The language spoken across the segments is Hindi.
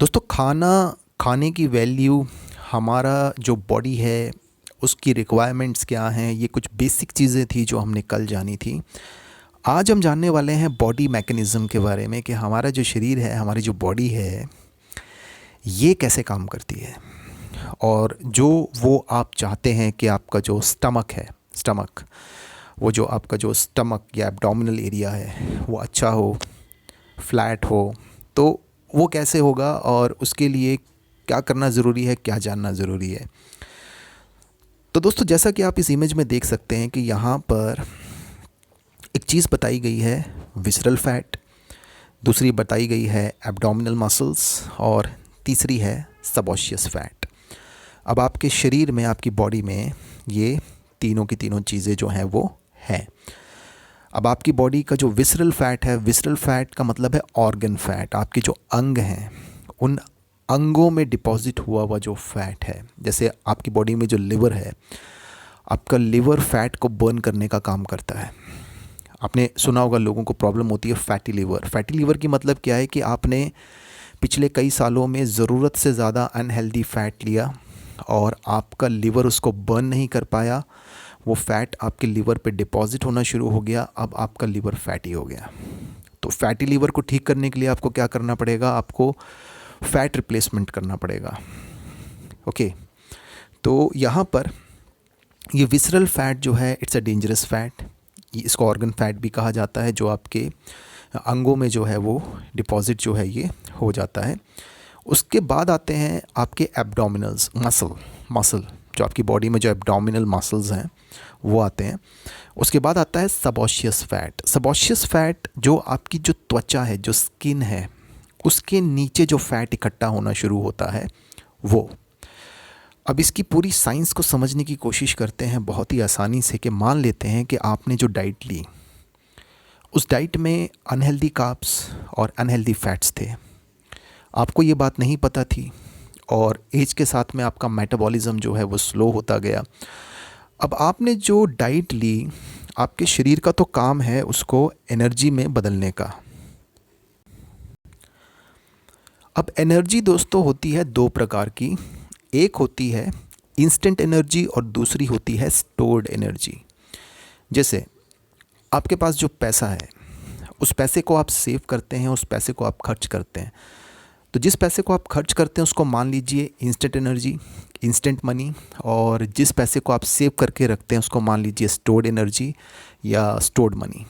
दोस्तों खाने की वैल्यू, हमारा जो बॉडी है उसकी रिक्वायरमेंट्स क्या हैं, ये कुछ बेसिक चीज़ें थी जो हमने कल जानी थी। आज हम जानने वाले हैं बॉडी मैकेनिज़्म के बारे में कि हमारा जो शरीर है, हमारी जो बॉडी है, ये कैसे काम करती है। और जो वो आप चाहते हैं कि आपका जो स्टमक, वो जो आपका जो स्टमक या एब्डोमिनल एरिया है वो अच्छा हो, फ्लैट हो, तो वो कैसे होगा और उसके लिए क्या करना ज़रूरी है, क्या जानना ज़रूरी है। तो दोस्तों, जैसा कि आप इस इमेज में देख सकते हैं कि यहाँ पर एक चीज़ बताई गई है, विसरल फैट, दूसरी बताई गई है एब्डोमिनल मसल्स, और तीसरी है सबॉशियस फैट। अब आपके शरीर में, आपकी बॉडी में ये तीनों की तीनों चीज़ें जो हैं वो हैं। अब आपकी बॉडी का जो विसरल फैट है, विसरल फैट का मतलब है ऑर्गन फैट, आपके जो अंग हैं उन अंगों में डिपॉजिट हुआ हुआ जो फैट है। जैसे आपकी बॉडी में जो लिवर है, आपका लिवर फैट को बर्न करने का काम करता है। आपने सुना होगा लोगों को प्रॉब्लम होती है फैटी लिवर। फैटी लिवर की मतलब क्या है कि आपने पिछले कई सालों में ज़रूरत से ज़्यादा अनहेल्दी फ़ैट लिया और आपका लिवर उसको बर्न नहीं कर पाया, वो फ़ैट आपके लिवर पे डिपॉजिट होना शुरू हो गया, अब आपका लिवर फैटी हो गया। तो फैटी लिवर को ठीक करने के लिए आपको क्या करना पड़ेगा, आपको फ़ैट रिप्लेसमेंट करना पड़ेगा। ओके, तो यहाँ पर ये विसरल फैट जो है, इट्स अ डेंजरस फैट। इसको ऑर्गन फैट भी कहा जाता है, जो आपके अंगों में जो है वो डिपॉजिट जो है ये हो जाता है। उसके बाद आते हैं आपके एब्डोमिनल्स मसल, जो आपकी बॉडी में जो एब्डोमिनल मसल्स हैं वो आते हैं। उसके बाद आता है सबॉशियस फैट। सबॉशियस फैट जो आपकी जो त्वचा है, जो स्किन है, उसके नीचे जो फैट इकट्ठा होना शुरू होता है वो। अब इसकी पूरी साइंस को समझने की कोशिश करते हैं बहुत ही आसानी से, कि मान लेते हैं कि आपने जो डाइट ली, उस डाइट में अनहेल्दी कार्ब्स और अनहेल्दी फैट्स थे। आपको ये बात नहीं पता थी और एज के साथ में आपका मेटाबॉलिज्म जो है वो स्लो होता गया। अब आपने जो डाइट ली, आपके शरीर का तो काम है उसको एनर्जी में बदलने का। अब एनर्जी दोस्तों होती है दो प्रकार की, एक होती है इंस्टेंट एनर्जी और दूसरी होती है स्टोर्ड एनर्जी। जैसे आपके पास जो पैसा है, उस पैसे को आप सेव करते हैं, उस पैसे को आप खर्च करते हैं। तो जिस पैसे को आप खर्च करते हैं उसको मान लीजिए इंस्टेंट एनर्जी, इंस्टेंट मनी, और जिस पैसे को आप सेव करके रखते हैं उसको मान लीजिए स्टोर्ड एनर्जी या स्टोर्ड मनी।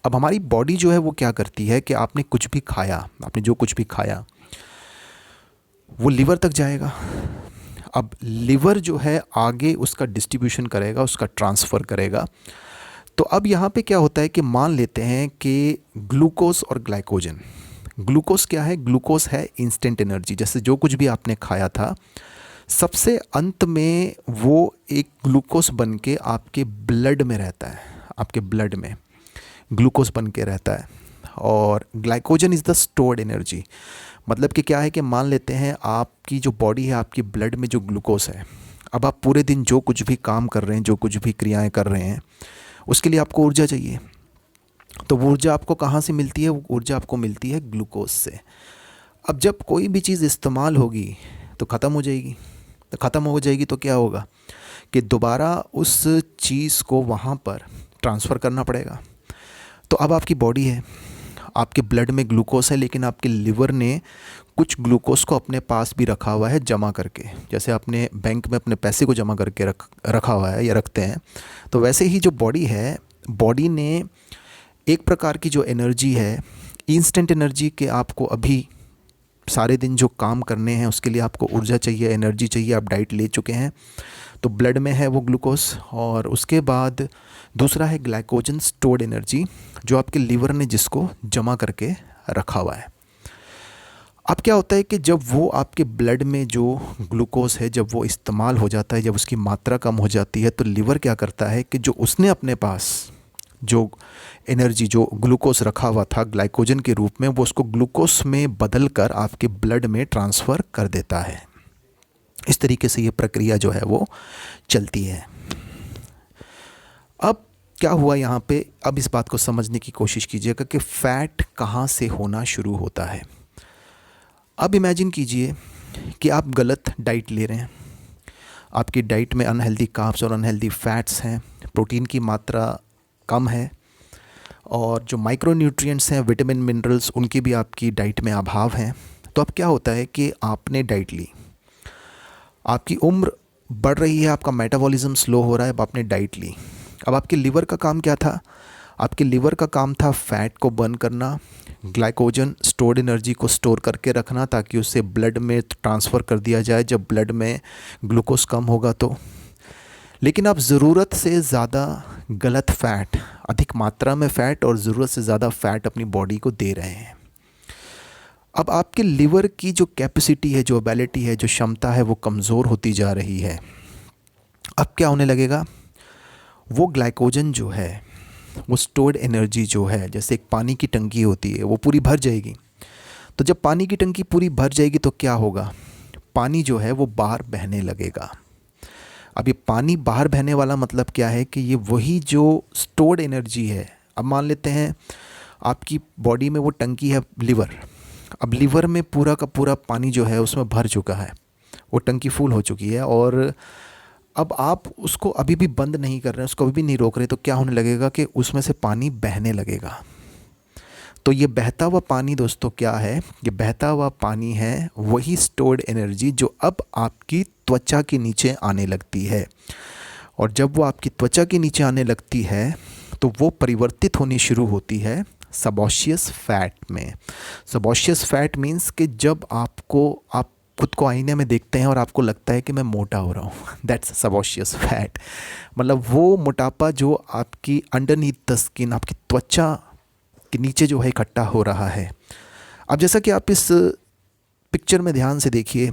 अब हमारी बॉडी जो है वो क्या करती है कि आपने कुछ भी खाया, आपने जो कुछ भी खाया वो लिवर तक जाएगा। अब लिवर जो है आगे उसका डिस्ट्रीब्यूशन करेगा, उसका ट्रांसफ़र करेगा। तो अब यहाँ पे क्या होता है कि मान लेते हैं कि ग्लूकोज और ग्लाइकोजन। ग्लूकोज क्या है? ग्लूकोज है इंस्टेंट एनर्जी। जैसे जो कुछ भी आपने खाया था, सबसे अंत में वो एक ग्लूकोज बन के आपके ब्लड में रहता है, आपके ब्लड में ग्लूकोज बन के रहता है। और glycogen is the stored energy. मतलब कि क्या है कि मान लेते हैं आपकी जो बॉडी है, आपकी ब्लड में जो ग्लूकोज है, अब आप पूरे दिन जो कुछ भी काम कर रहे हैं, जो कुछ भी क्रियाएं कर रहे हैं, उसके लिए आपको ऊर्जा चाहिए। तो वो ऊर्जा आपको कहाँ से मिलती है? वो ऊर्जा आपको मिलती है ग्लूकोज से। अब जब कोई भी चीज़ इस्तेमाल होगी तो ख़त्म हो जाएगी। तो ख़त्म हो जाएगी तो क्या होगा कि दोबारा उस चीज़ को वहाँ पर ट्रांसफ़र करना पड़ेगा। तो अब आपकी बॉडी है, आपके ब्लड में ग्लूकोज है, लेकिन आपके लिवर ने कुछ ग्लूकोज को अपने पास भी रखा हुआ है जमा करके। जैसे आपने बैंक में अपने पैसे को जमा करके रखा हुआ है या रखते हैं, तो वैसे ही जो बॉडी है, बॉडी ने एक प्रकार की जो एनर्जी है, इंस्टेंट एनर्जी, के आपको अभी सारे दिन जो काम करने हैं उसके लिए आपको ऊर्जा चाहिए, एनर्जी चाहिए, आप डाइट ले चुके हैं, तो ब्लड में है वो ग्लूकोज। और उसके बाद दूसरा है ग्लाइकोजन, स्टोर्ड एनर्जी, जो आपके लिवर ने जिसको जमा करके रखा हुआ है। अब क्या होता है कि जब वो आपके ब्लड में जो ग्लूकोज है, जब वो इस्तेमाल हो जाता है, जब उसकी मात्रा कम हो जाती है, तो लिवर क्या करता है कि जो उसने अपने पास जो एनर्जी, जो ग्लूकोज रखा हुआ था ग्लाइकोजन के रूप में, वो उसको ग्लूकोज में बदल कर आपके ब्लड में ट्रांसफ़र कर देता है। इस तरीके से ये प्रक्रिया जो है वो चलती है। अब क्या हुआ यहाँ पे, अब इस बात को समझने की कोशिश कीजिएगा कि फ़ैट कहाँ से होना शुरू होता है। अब इमेजिन कीजिए कि आप गलत डाइट ले रहे हैं, आपकी डाइट में अनहेल्दी कार्ब्स और अनहेल्दी फैट्स हैं, प्रोटीन की मात्रा कम है, और जो माइक्रो न्यूट्रिएंट्स हैं, विटामिन मिनरल्स, उनकी भी आपकी डाइट में अभाव हैं। तो अब क्या होता है कि आपने डाइट ली, आपकी उम्र बढ़ रही है, आपका मेटाबॉलिज्म स्लो हो रहा है, अब आपने डाइट ली। अब आपके लिवर का काम क्या था? आपके लिवर का काम था फैट को बर्न करना, ग्लाइकोजन स्टोर्ड एनर्जी को स्टोर करके रखना ताकि उसे ब्लड में ट्रांसफ़र कर दिया जाए जब ब्लड में ग्लूकोज कम होगा तो। लेकिन आप ज़रूरत से ज़्यादा गलत फ़ैट, अधिक मात्रा में फ़ैट और ज़रूरत से ज़्यादा फ़ैट अपनी बॉडी को दे रहे हैं। अब आपके लिवर की जो कैपेसिटी है, जो एबिलिटी है, जो क्षमता है, वो कमज़ोर होती जा रही है। अब क्या होने लगेगा? वो ग्लाइकोजन जो है, वो स्टोर्ड एनर्जी जो है, जैसे एक पानी की टंकी होती है, वो पूरी भर जाएगी। तो जब पानी की टंकी पूरी भर जाएगी तो क्या होगा? पानी जो है वो बाहर बहने लगेगा। अब ये पानी बाहर बहने वाला मतलब क्या है कि ये वही जो स्टोर्ड एनर्जी है, अब मान लेते हैं आपकी बॉडी में वो टंकी है लिवर, अब लिवर में पूरा का पूरा पानी जो है उसमें भर चुका है, वो टंकी फुल हो चुकी है, और अब आप उसको अभी भी बंद नहीं कर रहे हैं, उसको अभी भी नहीं रोक रहे, तो क्या होने लगेगा कि उसमें से पानी बहने लगेगा। तो ये बहता हुआ पानी दोस्तों क्या है? ये बहता हुआ पानी है वही स्टोर्ड एनर्जी जो अब आपकी त्वचा के नीचे आने लगती है, और जब वो आपकी त्वचा के नीचे आने लगती है तो वो परिवर्तित होनी शुरू होती है सबॉशियस फैट में। सबॉशियस फैट मीन्स कि जब आप खुद को आईने में देखते हैं और आपको लगता है कि मैं मोटा हो रहा हूँ, दैट्स सबॉशियस फैट। मतलब वो मोटापा जो आपकी अंडरनीथ द स्किन, आपकी त्वचा के नीचे जो है इकट्ठा हो रहा है। अब जैसा कि आप इस पिक्चर में ध्यान से देखिए,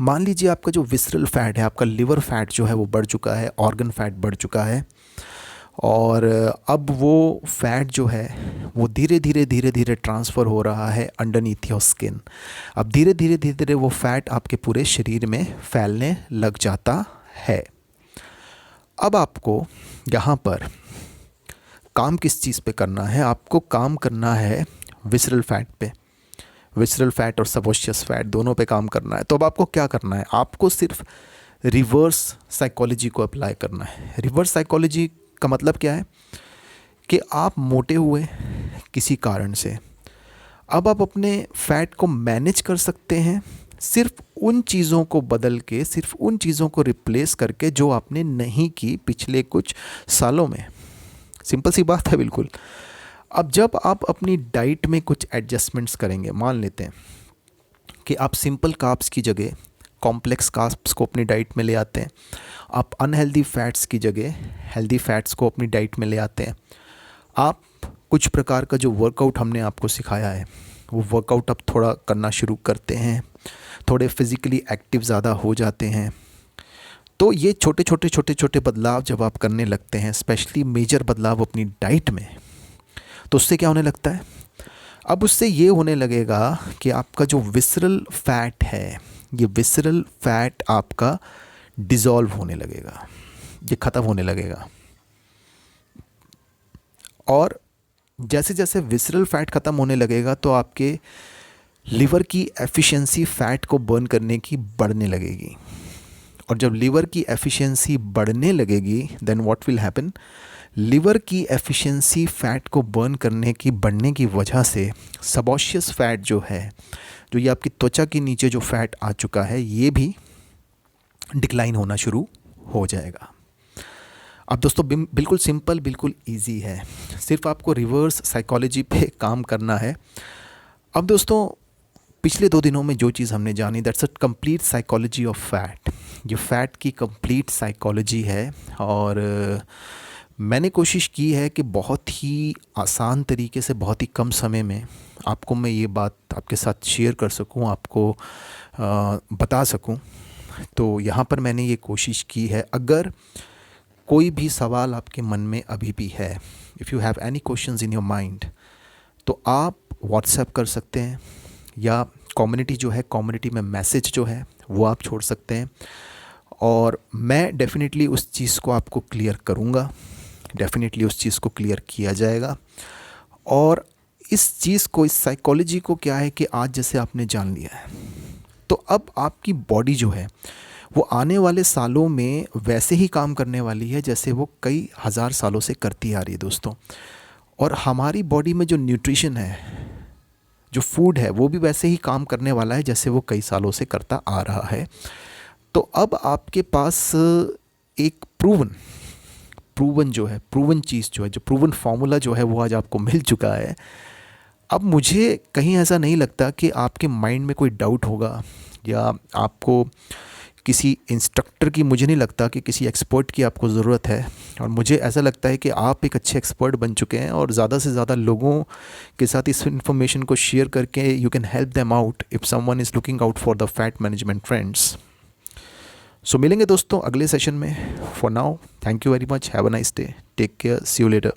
मान लीजिए आपका जो विसरल फैट है, आपका लिवर फैट जो है वो बढ़ चुका है, ऑर्गन फैट बढ़ चुका है, और अब वो फैट जो है वो धीरे धीरे ट्रांसफ़र हो रहा है अंडरनीथ योर स्किन। अब धीरे धीरे वो फैट आपके पूरे शरीर में फैलने लग जाता है। अब आपको यहाँ पर काम किस चीज़ पे करना है? आपको काम करना है विसरल फैट पे, विसरल फैट और सबॉशियस फैट दोनों पे काम करना है। तो अब आपको क्या करना है? आपको सिर्फ रिवर्स साइकोलॉजी को अप्लाई करना है। रिवर्स साइकोलॉजी का मतलब क्या है कि आप मोटे हुए किसी कारण से, अब आप अपने फैट को मैनेज कर सकते हैं सिर्फ उन चीज़ों को बदल के, सिर्फ उन चीज़ों को रिप्लेस करके जो आपने नहीं की पिछले कुछ सालों में। सिंपल सी बात है बिल्कुल। अब जब आप अपनी डाइट में कुछ एडजस्टमेंट्स करेंगे, मान लेते हैं कि आप सिंपल कार्ब्स की जगह कॉम्प्लेक्स कार्ब्स को अपनी डाइट में ले आते हैं, आप अनहेल्दी फैट्स की जगह हेल्दी फैट्स को अपनी डाइट में ले आते हैं, आप कुछ प्रकार का जो वर्कआउट हमने आपको सिखाया है वो वर्कआउट अब थोड़ा करना शुरू करते हैं, थोड़े फिज़िकली एक्टिव ज़्यादा हो जाते हैं, तो ये छोटे छोटे बदलाव जब आप करने लगते हैं, स्पेशली मेजर बदलाव अपनी डाइट में, तो उससे क्या होने लगता है? अब उससे ये होने लगेगा कि आपका जो विसरल फैट है, ये विसरल फैट आपका डिज़ोल्व होने लगेगा, ये ख़त्म होने लगेगा। और जैसे जैसे विसरल फैट ख़त्म होने लगेगा तो आपके लिवर की एफिशिएंसी फ़ैट को बर्न करने की बढ़ने लगेगी, और जब लिवर की एफिशिएंसी बढ़ने लगेगी then what will happen? Liver की एफिशिएंसी फ़ैट को बर्न करने की बढ़ने की वजह से सबॉशियस फ़ैट जो है, जो ये आपकी त्वचा के नीचे जो फ़ैट आ चुका है, ये भी डिक्लाइन होना शुरू हो जाएगा। अब दोस्तों बिल्कुल सिंपल, बिल्कुल इजी है, सिर्फ आपको रिवर्स साइकोलॉजी पे काम करना है। अब दोस्तों पिछले 2 दिनों में जो चीज़ हमने जानी, that's a complete psychology of fat. ये फ़ैट की कंप्लीट साइकोलॉजी है, और मैंने कोशिश की है कि बहुत ही आसान तरीके से, बहुत ही कम समय में आपको मैं ये बात आपके साथ शेयर कर सकूं, आपको बता सकूं। तो यहाँ पर मैंने ये कोशिश की है। अगर कोई भी सवाल आपके मन में अभी भी है, if you have any questions in your mind, तो आप व्हाट्सएप कर सकते हैं, या कम्युनिटी जो है, कम्युनिटी में मैसेज जो है वो आप छोड़ सकते हैं, और मैं डेफ़िनेटली उस चीज़ को आपको क्लियर करूँगा, डेफ़िनेटली उस चीज़ को क्लियर किया जाएगा। और इस चीज़ को, इस साइकोलॉजी को क्या है कि आज जैसे आपने जान लिया है, तो अब आपकी बॉडी जो है वो आने वाले सालों में वैसे ही काम करने वाली है जैसे वो कई हज़ार सालों से करती आ रही है दोस्तों। और हमारी बॉडी में जो न्यूट्रिशन है, जो फूड है, वो भी वैसे ही काम करने वाला है जैसे वो कई सालों से करता आ रहा है। तो अब आपके पास एक प्रूवन जो है, प्रूवन चीज़ जो है, जो प्रूवन फार्मूला जो है वो आज आपको मिल चुका है। अब मुझे कहीं ऐसा नहीं लगता कि आपके माइंड में कोई डाउट होगा या आपको किसी इंस्ट्रक्टर की, मुझे नहीं लगता कि किसी एक्सपर्ट की आपको ज़रूरत है। और मुझे ऐसा लगता है कि आप एक अच्छे एक्सपर्ट बन चुके हैं और ज़्यादा से ज़्यादा लोगों के साथ इस इन्फॉर्मेशन को शेयर करके you can help them out if someone is looking out for the fat management trends. So मिलेंगे दोस्तों अगले सेशन में। For now, thank you very much, have a nice day, take care, see you letter.